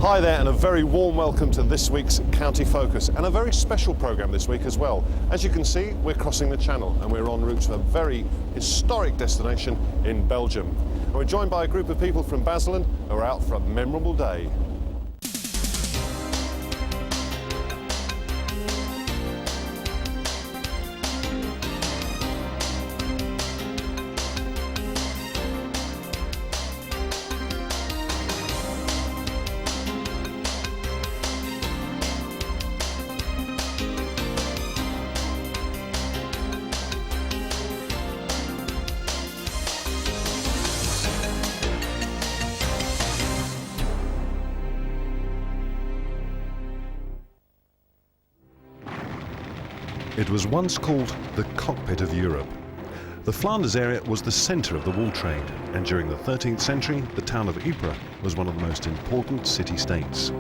Hi there, and a very warm welcome to this week's County Focus, and a very special programme this week as well. As you can see, we're crossing the Channel and we're en route to a very historic destination in Belgium. And we're joined by a group of people from Basildon who are out for a memorable day. It was once called the cockpit of Europe. The Flanders area was the centre of the wool trade, and during the 13th century, the town of Ypres was one of the most important city-states.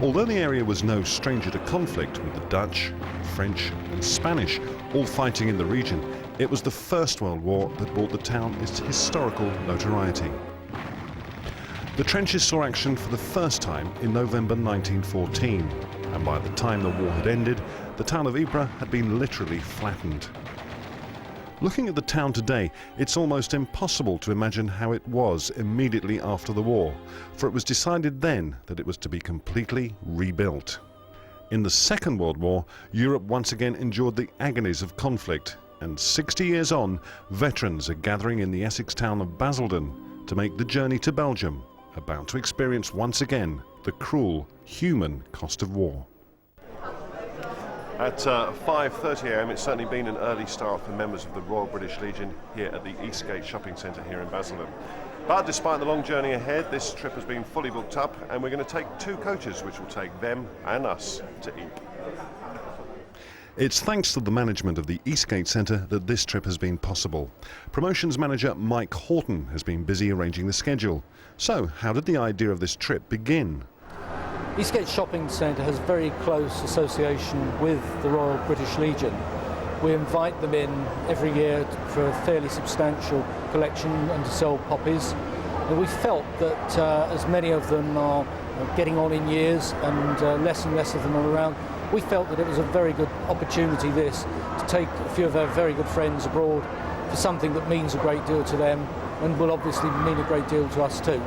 Although the area was no stranger to conflict with the Dutch, French and Spanish all fighting in the region, it was the First World War that brought the town its historical notoriety. The trenches saw action for the first time in November 1914, and by the time the war had ended, the town of Ypres had been literally flattened. Looking at the town today, it's almost impossible to imagine how it was immediately after the war, for it was decided then that it was to be completely rebuilt. In the Second World War, Europe once again endured the agonies of conflict, and 60 years on, veterans are gathering in the Essex town of Basildon to make the journey to Belgium, about to experience once again the cruel, human cost of war. At 5:30 a.m, it's certainly been an early start for members of the Royal British Legion here at the Eastgate Shopping Centre here in Basildon. But despite the long journey ahead, this trip has been fully booked up, and we're going to take two coaches which will take them and us to Ypres. It's thanks to the management of the Eastgate Centre that this trip has been possible. Promotions manager Mike Horton has been busy arranging the schedule. So, how did the idea of this trip begin? Eastgate Shopping Centre has very close association with the Royal British Legion. We invite them in every year for a fairly substantial collection and to sell poppies. And we felt that as many of them are getting on in years and less of them are around, we felt that it was a very good opportunity this to take a few of our very good friends abroad for something that means a great deal to them and will obviously mean a great deal to us too.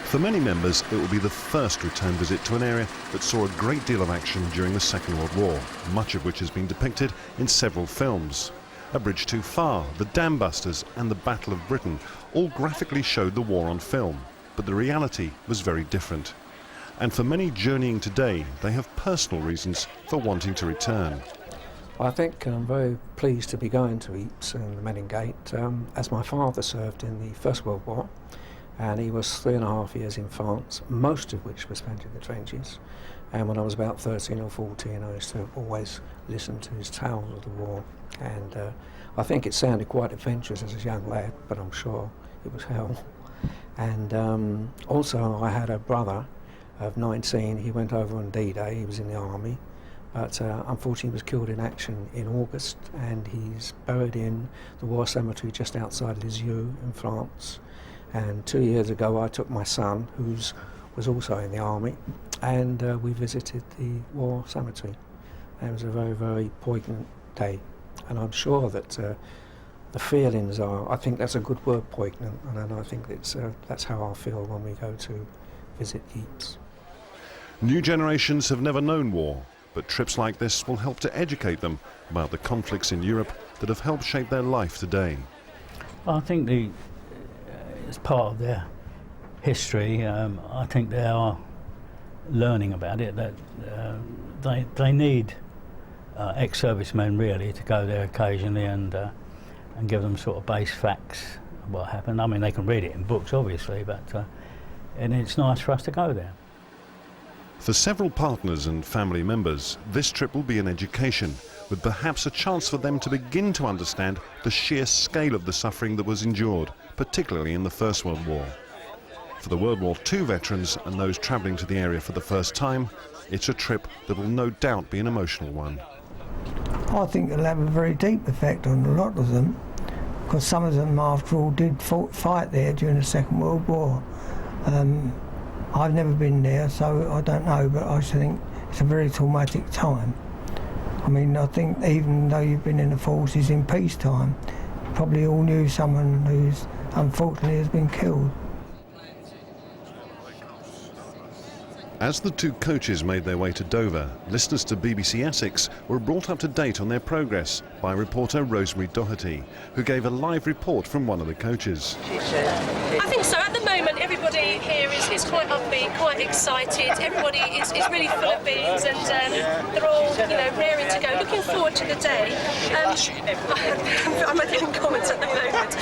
For many members, it will be the first return visit to an area that saw a great deal of action during the Second World War, much of which has been depicted in several films. A Bridge Too Far, The Dam Busters and The Battle of Britain all graphically showed the war on film, but the reality was very different. And for many journeying today, they have personal reasons for wanting to return. I think I'm very pleased to be going to Ypres and the Menin Gate, as my father served in the First World War, and he was 3.5 years in France, most of which was spent in the trenches. And when I was about 13 or 14, I used to always listen to his tales of the war. And I think it sounded quite adventurous as a young lad, but I'm sure it was hell. And also I had a brother of 19, he went over on D-Day, he was in the army, but unfortunately was killed in action in August, and he's buried in the war cemetery just outside Lisieux in France. And 2 years ago I took my son, who was also in the army, and we visited the war cemetery. And it was a very, very poignant day, and I'm sure that the feelings are, I think that's a good word, poignant, and I think that's how I feel when we go to visit Ypres. New generations have never known war, but trips like this will help to educate them about the conflicts in Europe that have helped shape their life today. I think it's part of their history. I think they are learning about it, that they need ex-servicemen really to go there occasionally and give them sort of base facts of what happened. I mean, they can read it in books obviously, but and it's nice for us to go there. For several partners and family members, this trip will be an education, with perhaps a chance for them to begin to understand the sheer scale of the suffering that was endured, particularly in the First World War. For the World War II veterans and those travelling to the area for the first time, it's a trip that will no doubt be an emotional one. I think it'll have a very deep effect on a lot of them, because some of them, after all, did fight there during the Second World War. I've never been there, so I don't know, but I think it's a very traumatic time. I mean, I think even though you've been in the forces in peacetime, you probably all knew someone who's unfortunately has been killed. As the two coaches made their way to Dover, listeners to BBC Essex were brought up to date on their progress by reporter Rosemary Doherty, who gave a live report from one of the coaches. I think so. At the moment, everybody here is quite upbeat, quite excited. Everybody is really full of beans, and they're all, raring to go. Looking forward to the day. I'm not giving comments at the moment,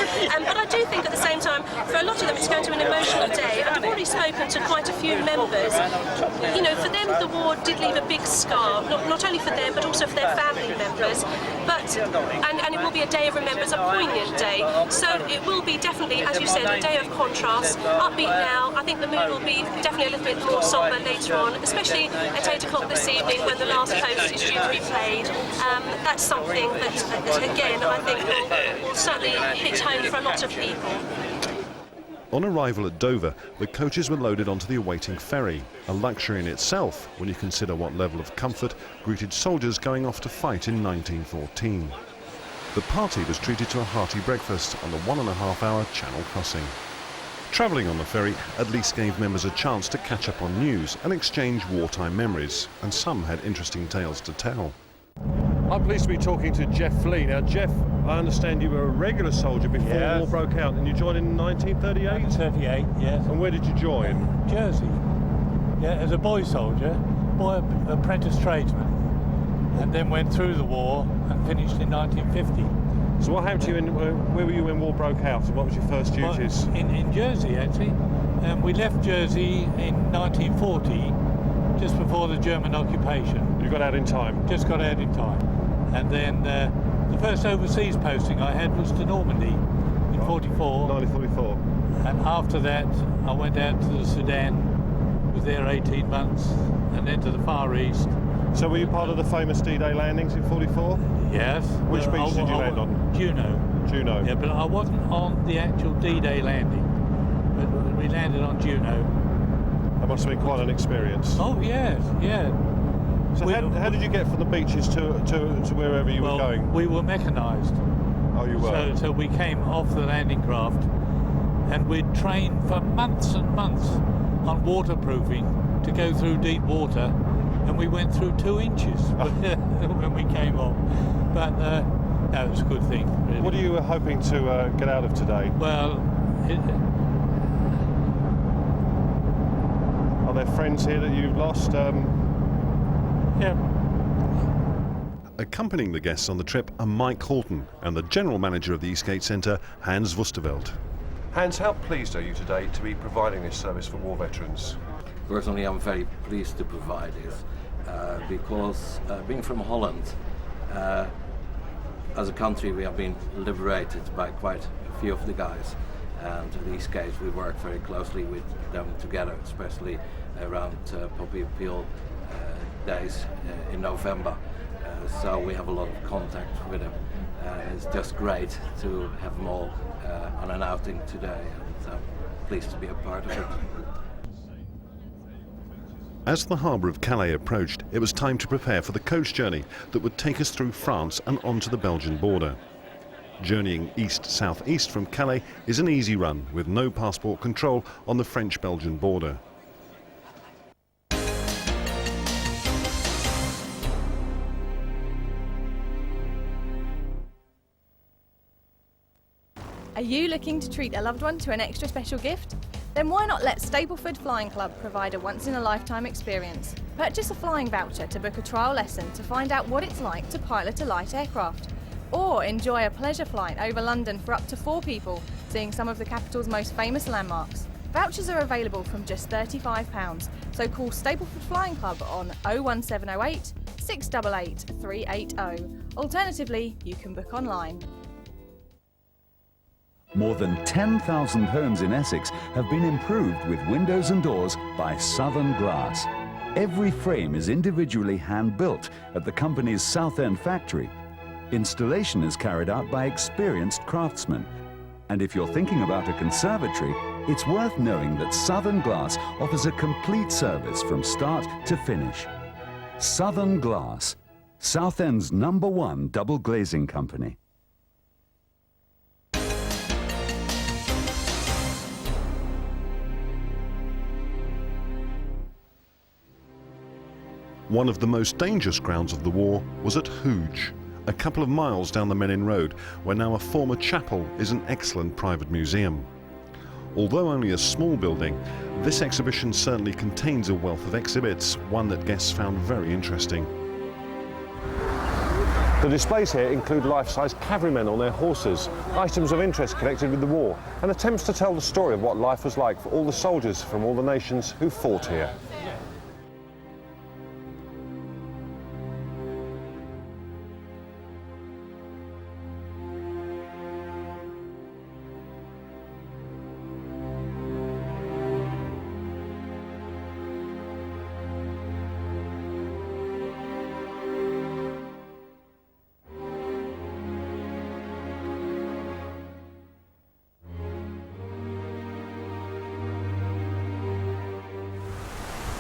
but I do think at the same time, for a lot of them, it's going to be an emotional day. And I've already spoken to quite a few members. For them, the war did leave a big scar, not only for them, but also for their family members. And it will be a day of remembrance, a poignant day. So it will be definitely, as you said, a day of contrast. Upbeat now. I think the mood will be definitely a little bit more sombre later on, especially at 8 o'clock this evening when the last post is due to be played. That's something that again, I think will certainly hit home for a lot of people. On arrival at Dover, the coaches were loaded onto the awaiting ferry, a luxury in itself when you consider what level of comfort greeted soldiers going off to fight in 1914. The party was treated to a hearty breakfast on the 1.5-hour Channel crossing. Travelling on the ferry at least gave members a chance to catch up on news and exchange wartime memories, and some had interesting tales to tell. I'm pleased to be talking to Jeff Flea. Now, Jeff, I understand you were a regular soldier before the war broke out, and you joined in 1938? 1938, yes. And where did you join? Jersey. Yeah, as a boy soldier, boy apprentice tradesman, and then went through the war and finished in 1950. So what happened to you, where were you when war broke out, and what was your first duties? Well, in Jersey, actually. We left Jersey in 1940, just before the German occupation. You got out in time? Just got out in time. And then the first overseas posting I had was to Normandy in 44. 1944. And after that, I went out to the Sudan, was there 18 months, and then to the Far East. So were you part of the famous D-Day landings in 44? Yes. Which beach did you land on? Juno. Juno. Yeah, but I wasn't on the actual D-Day landing, but we landed on Juno. That must have been quite an experience. Oh, yes, yeah. So how did you get from the beaches to wherever you were going? We were mechanised. Oh, you were? So we came off the landing craft, and we'd trained for months and months on waterproofing to go through deep water, and we went through 2 inches when we came off. But that was a good thing, really. What are you hoping to get out of today? Well, are there friends here that you've lost? Yeah. Accompanying the guests on the trip are Mike Halton and the General Manager of the Eastgate Centre, Hans Wusterveld. Hans, how pleased are you today to be providing this service for war veterans? Personally, I'm very pleased to provide this because being from Holland, as a country we have been liberated by quite a few of the guys, and in these cases we work very closely with them together, especially around Poppy Peel days in November. So we have a lot of contact with them. It's just great to have them all on an outing today, and I'm pleased to be a part of it. As the harbour of Calais approached, it was time to prepare for the coach journey that would take us through France and onto the Belgian border. Journeying east-southeast from Calais is an easy run with no passport control on the French-Belgian border. Are you looking to treat a loved one to an extra special gift? Then why not let Stapleford Flying Club provide a once-in-a-lifetime experience? Purchase a flying voucher to book a trial lesson to find out what it's like to pilot a light aircraft. Or enjoy a pleasure flight over London for up to 4 people, seeing some of the capital's most famous landmarks. Vouchers are available from just £35, so call Stapleford Flying Club on 01708 688 380. Alternatively, you can book online. More than 10,000 homes in Essex have been improved with windows and doors by Southern Glass. Every frame is individually hand-built at the company's Southend factory. Installation is carried out by experienced craftsmen. And if you're thinking about a conservatory, It's worth knowing that Southern Glass offers a complete service from start to finish. Southern Glass, Southend's #1 double glazing company. One of the most dangerous grounds of the war was at Hooge, a couple of miles down the Menin road, where now a former chapel is an excellent private museum. Although only a small building, this exhibition certainly contains a wealth of exhibits, one that guests found very interesting. The displays here include life-size cavalrymen on their horses, items of interest connected with the war, and attempts to tell the story of what life was like for all the soldiers from all the nations who fought here.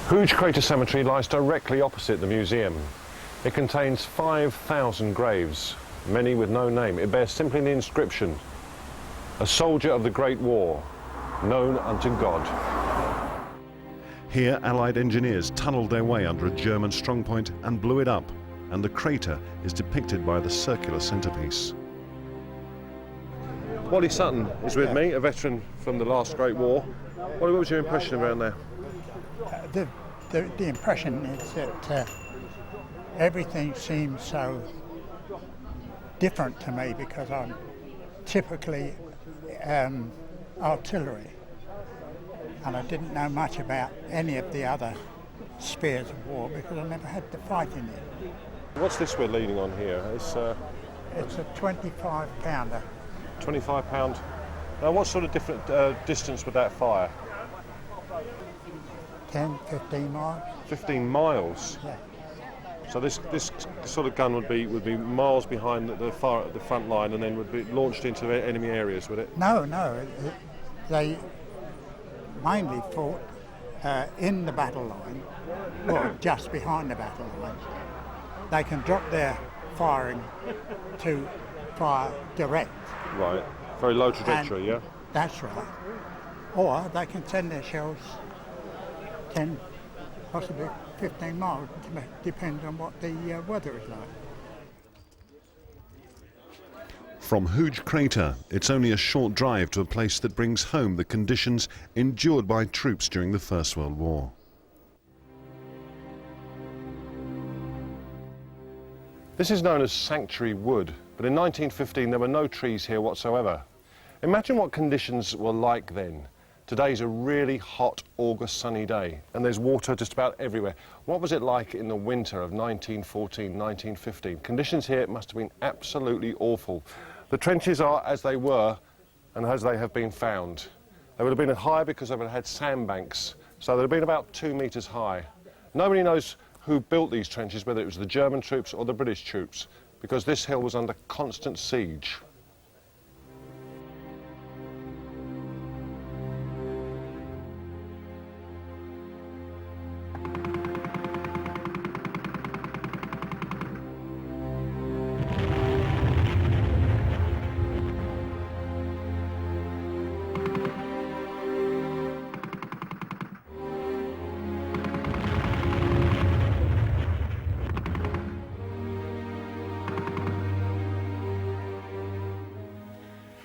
Hooge Crater Cemetery lies directly opposite the museum. It contains 5,000 graves, many with no name. It bears simply the inscription, "A soldier of the Great War, known unto God." Here, Allied engineers tunnelled their way under a German strongpoint and blew it up, and the crater is depicted by the circular centrepiece. Wally Sutton is with me, a veteran from the last Great War. Wally, what was your impression around there? The impression is that everything seems so different to me because I'm typically artillery, and I didn't know much about any of the other spheres of war because I never had to fight in it. What's this we're leaning on here? It's a 25-pounder. 25 pound. Now, what sort of different distance would that fire? 10, 15 miles. 15 miles? Yeah. So this sort of gun would be miles behind the front line and then would be launched into enemy areas, would it? No. They mainly fought in the battle line, or just behind the battle line. They can drop their firing to fire direct. Right. Very low trajectory, yeah? That's right. Or they can send their shells 10, possibly 15 miles, depends on what the weather is like. From Hooge Crater, it's only a short drive to a place that brings home the conditions endured by troops during the First World War. This is known as Sanctuary Wood, but in 1915 there were no trees here whatsoever. Imagine what conditions were like then. Today's a really hot August sunny day and there's water just about everywhere. What was it like in the winter of 1914, 1915? Conditions here must have been absolutely awful. The trenches are as they were and as they have been found. They would have been high because they would have had sandbanks, so they'd have been about 2 metres high. Nobody knows who built these trenches, whether it was the German troops or the British troops, because this hill was under constant siege.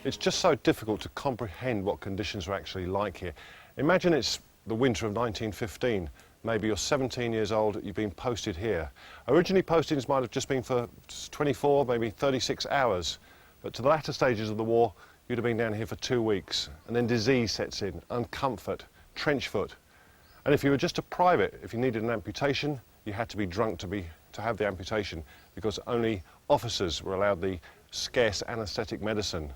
It's just so difficult to comprehend what conditions are actually like here. Imagine it's the winter of 1915. Maybe you're 17 years old, you've been posted here. Originally postings might have just been for 24, maybe 36 hours. But to the latter stages of the war, you'd have been down here for 2 weeks. And then disease sets in, uncomfort, trench foot. And if you were just a private, if you needed an amputation, you had to be drunk to have the amputation, because only officers were allowed the scarce anaesthetic medicine.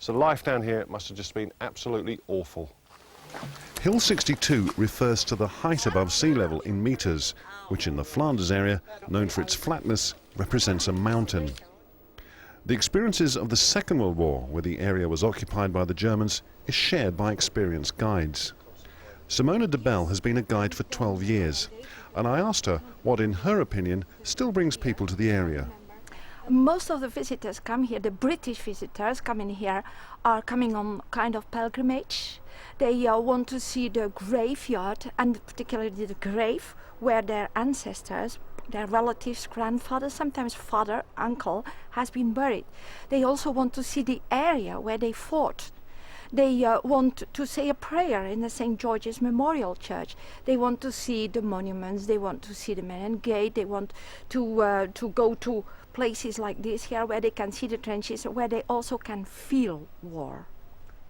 So life down here must have just been absolutely awful. Hill 62 refers to the height above sea level in metres, which in the Flanders area, known for its flatness, represents a mountain. The experiences of the Second World War, where the area was occupied by the Germans, is shared by experienced guides. Simona de Bell has been a guide for 12 years, and I asked her what, in her opinion, still brings people to the area. Most of the visitors come here, the British visitors coming here, are coming on kind of pilgrimage. They want to see the graveyard, and particularly the grave where their ancestors, their relatives, grandfather, sometimes father, uncle, has been buried. They also want to see the area where they fought. They want to say a prayer in the St. George's Memorial Church. They want to see the monuments, they want to see the Menin Gate, they want to go to places like this here where they can see the trenches, where they also can feel war.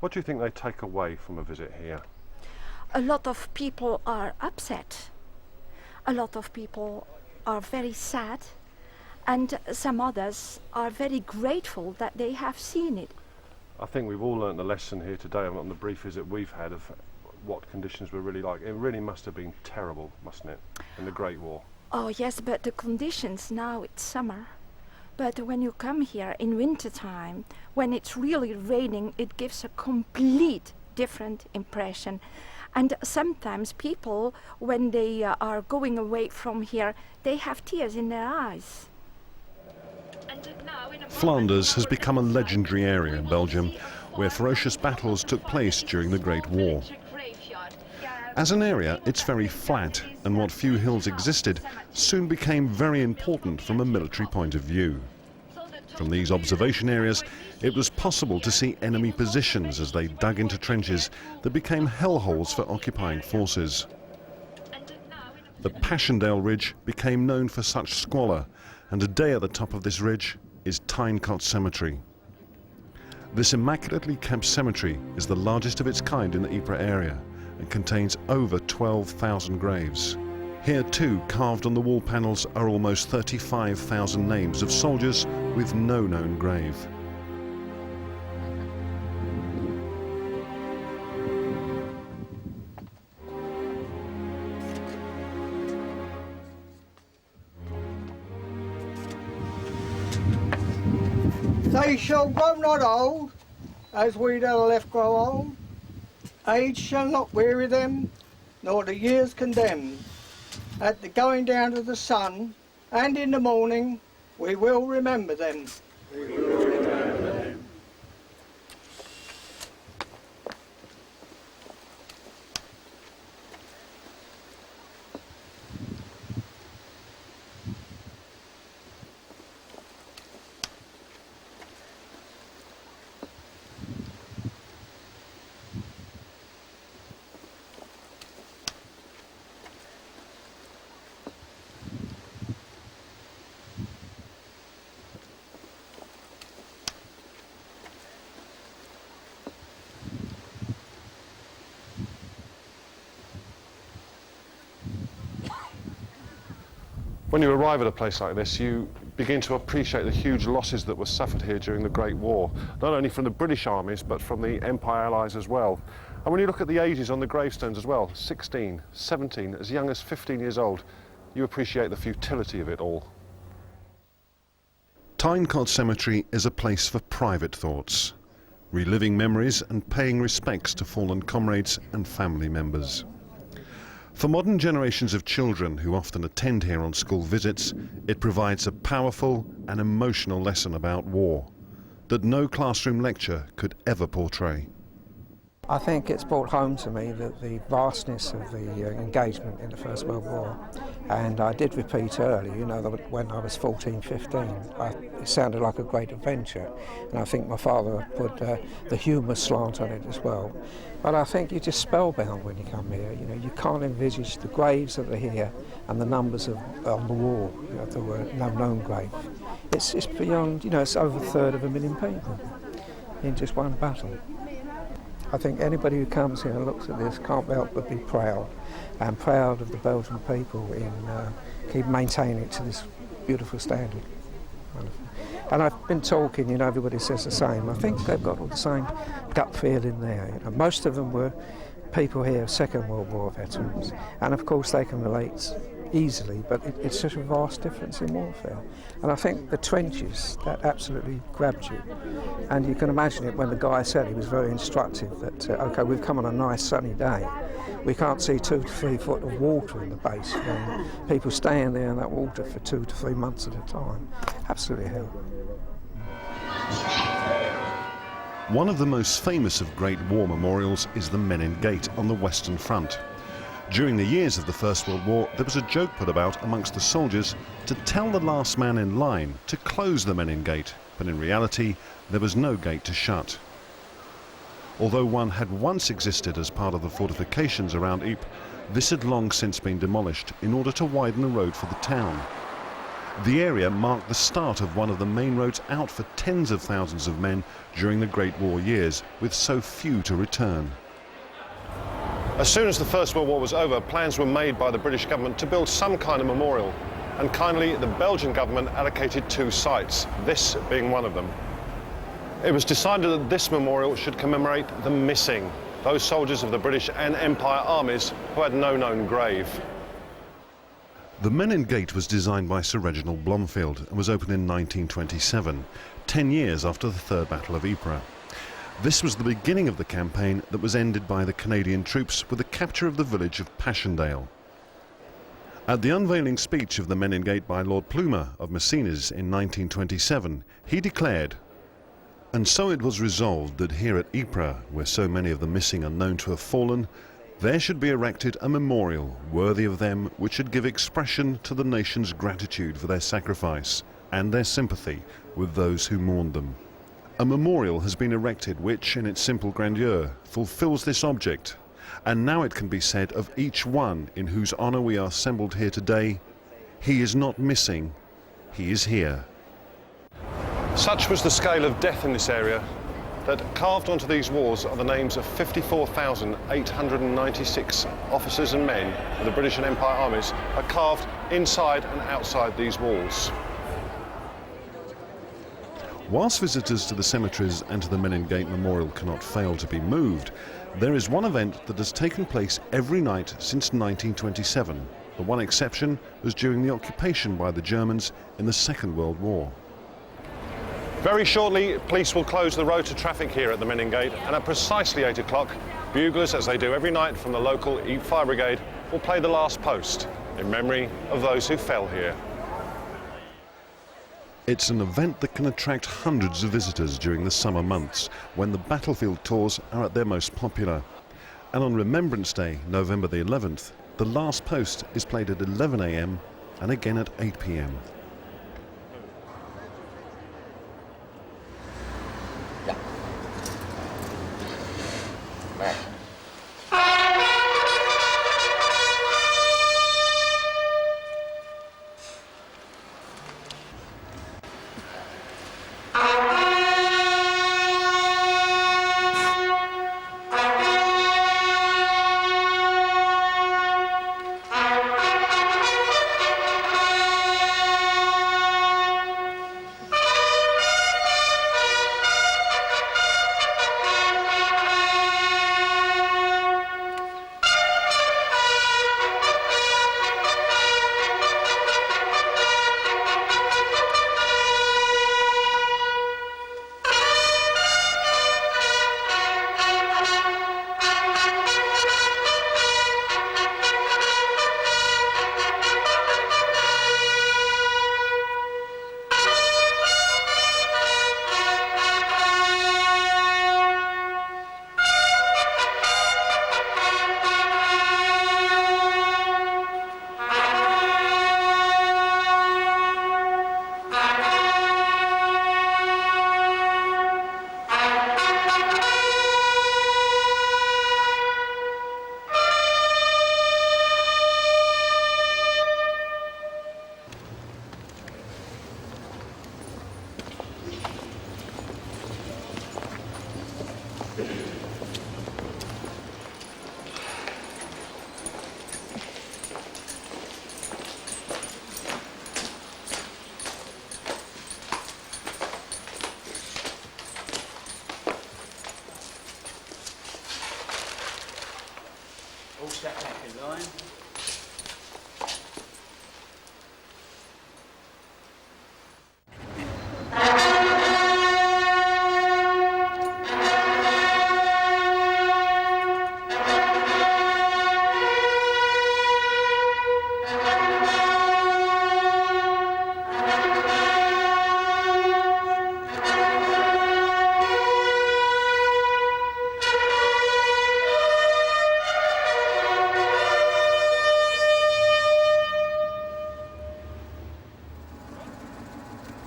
What do you think they take away from a visit here? A lot of people are upset. A lot of people are very sad, and some others are very grateful that they have seen it. I think we've all learnt the lesson here today on the brief visit we've had of what conditions were really like. It really must have been terrible, mustn't it, in the Great War? Oh yes, but the conditions now, it's summer. But when you come here in winter time, when it's really raining, it gives a complete different impression. And sometimes people, when they are going away from here, they have tears in their eyes. Flanders has become a legendary area in Belgium, where ferocious battles took place during the Great War. As an area, it's very flat, and what few hills existed soon became very important from a military point of view. From these observation areas, it was possible to see enemy positions as they dug into trenches that became hellholes for occupying forces. The Passchendaele Ridge became known for such squalor, and today at the top of this ridge is Tyne Cemetery. This immaculately kept cemetery is the largest of its kind in the Ypres area and contains over 12,000 graves. Here too, carved on the wall panels, are almost 35,000 names of soldiers with no known grave. They shall grow not old, as we that are left grow old. Age shall not weary them, nor the years condemn. At the going down of the sun, and in the morning, we will remember them. We will remember them. When you arrive at a place like this, you begin to appreciate the huge losses that were suffered here during the Great War, not only from the British armies, but from the Empire allies as well. And when you look at the ages on the gravestones as well, 16, 17, as young as 15 years old, you appreciate the futility of it all. Tyne Cemetery is a place for private thoughts, reliving memories and paying respects to fallen comrades and family members. For modern generations of children who often attend here on school visits, it provides a powerful and emotional lesson about war that no classroom lecture could ever portray. I think it's brought home to me that the vastness of the engagement in the First World War, and I did repeat earlier, you know, that when I was 14, 15, it sounded like a great adventure, and I think my father put the humour slant on it as well. But I think you're just spellbound when you come here. You know, you can't envisage the graves that are here and the numbers on the wall. You know, there were no known grave. It's beyond. You know, it's over 1/3 of a million people in just one battle. I think anybody who comes here and looks at this can't help but be proud, and proud of the Belgian people in keep maintaining it to this beautiful standard. And I've been talking, you know, everybody says the same. I think they've got all the same gut feeling there. You know, most of them were people here, Second World War veterans, and of course they can relate easily, but it's such a vast difference in warfare. And I think the trenches, that absolutely grabbed you. And you can imagine it when the guy said, he was very instructive, that, OK, we've come on a nice sunny day. We can't see 2 to 3 foot of water in the base. People staying there in that water for 2 to 3 months at a time. Absolutely hell. One of the most famous of Great War memorials is the Menin Gate on the Western Front. During the years of the First World War, there was a joke put about amongst the soldiers to tell the last man in line to close the Menin Gate, but in reality, there was no gate to shut. Although one had once existed as part of the fortifications around Ypres, this had long since been demolished in order to widen the road for the town. The area marked the start of one of the main roads out for tens of thousands of men during the Great War years, with so few to return. As soon as the First World War was over, plans were made by the British government to build some kind of memorial, and kindly the Belgian government allocated 2 sites, this being one of them. It was decided that this memorial should commemorate the missing, those soldiers of the British and Empire armies who had no known grave. The Menin Gate was designed by Sir Reginald Blomfield and was opened in 1927, 10 years after the Third Battle of Ypres. This was the beginning of the campaign that was ended by the Canadian troops with the capture of the village of Passchendaele. At the unveiling speech of the Menin Gate by Lord Plumer of Messines in 1927, he declared, "And so it was resolved that here at Ypres, where so many of the missing are known to have fallen, there should be erected a memorial worthy of them, which should give expression to the nation's gratitude for their sacrifice and their sympathy with those who mourned them." A memorial has been erected which, in its simple grandeur, fulfills this object, and now it can be said of each one in whose honour we are assembled here today, he is not missing, he is here. Such was the scale of death in this area that carved onto these walls are the names of 54,896 officers and men of the British and Empire armies are carved inside and outside these walls. Whilst visitors to the cemeteries and to the Menin Gate Memorial cannot fail to be moved, there is one event that has taken place every night since 1927. The one exception was during the occupation by the Germans in the Second World War. Very shortly, police will close the road to traffic here at the Menin Gate, and at precisely 8 o'clock, buglers, as they do every night from the local Ypres Fire Brigade, will play the last post in memory of those who fell here. It's an event that can attract hundreds of visitors during the summer months, when the battlefield tours are at their most popular. And on Remembrance Day, November the 11th, the last post is played at 11 a.m. and again at 8 p.m.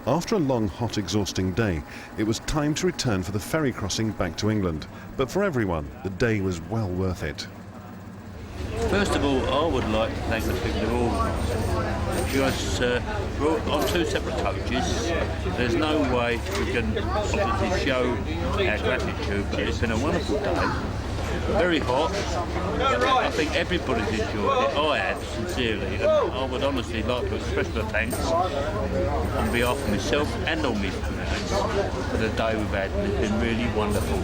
After a long, hot, exhausting day, it was time to return for the ferry crossing back to England. But for everyone, the day was well worth it. First of all, I would like to thank the people who organised it, because we're on two separate coaches. There's no way we can obviously show our gratitude, but it's been a wonderful day. Very hot. I think everybody's enjoyed it. I have, sincerely, and I would honestly like to express my thanks on behalf of myself and all my friends for the day we've had. It's been really wonderful.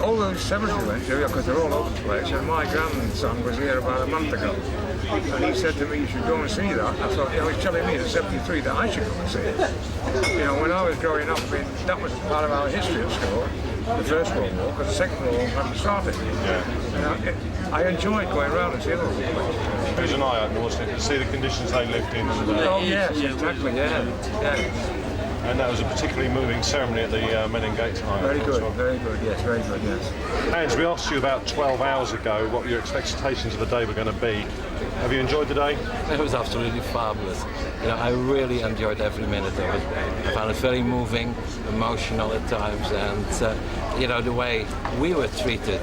All those cemeteries we went to, because they're all over the place, and my grandson was here about a month ago, and he said to me, you should go and see that. I thought, he was telling me in '73 that I should go and see it. You know, when I was growing up, that was part of our history at school, the First World War, because the Second World War hadn't started. Yeah. I enjoyed going around and seeing all the places. It was an eye-opener, wasn't it, to see the conditions they lived in. Oh yes, exactly, yeah. And that was a particularly moving ceremony at the Menin tonight. Very good, very good, yes, very good, yes. Hans, we asked you about 12 hours ago what your expectations of the day were going to be. Have you enjoyed the day? It was absolutely fabulous. You know, I really enjoyed every minute of it. I found it very moving, emotional at times, and you know, the way we were treated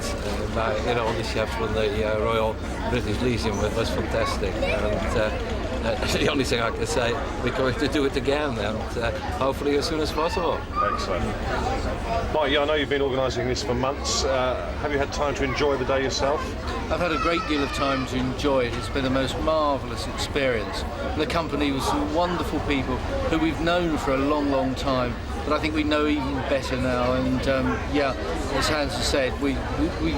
by all the chefs from the Royal British Legion was fantastic. And the only thing I can say, we're going to do it again, and hopefully as soon as possible. Excellent. Mike, I know you've been organising this for months. Have you had time to enjoy the day yourself? I've had a great deal of time to enjoy it. It's been the most marvellous experience. The company was some wonderful people who we've known for a long, long time, but I think we know even better now. And as Hans has said, we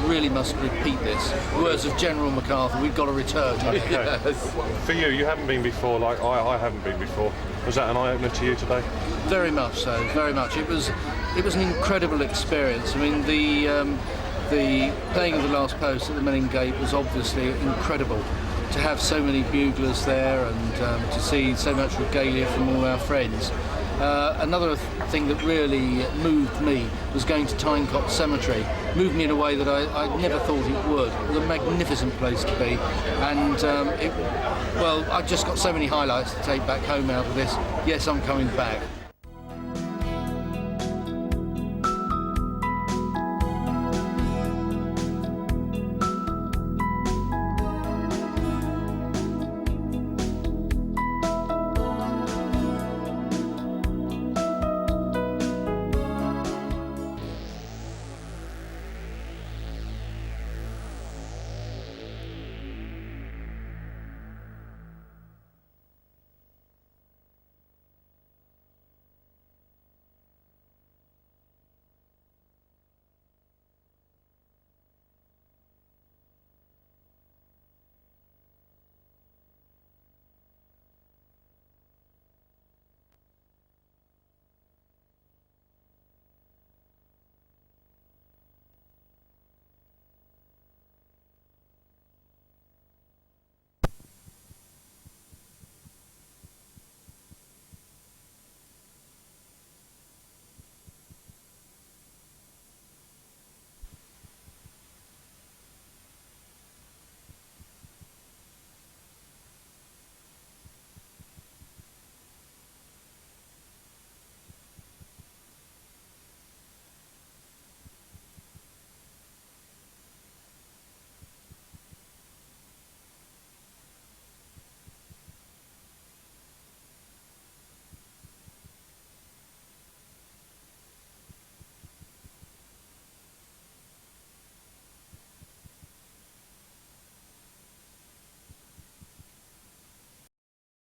really must repeat this. Words of General MacArthur, we've got to return. Okay. Yes. For you haven't been before, like I haven't been before. Was that an eye-opener to you today? Very much so, very much. It was an incredible experience. I mean, the playing of the last post at the Menin Gate was obviously incredible. To have so many buglers there and to see so much regalia from all our friends. Another thing that really moved me was going to Tyne Cemetery. Moved me in a way that I never thought it would. It was a magnificent place to be, and I just got so many highlights to take back home out of this. Yes, I'm coming back.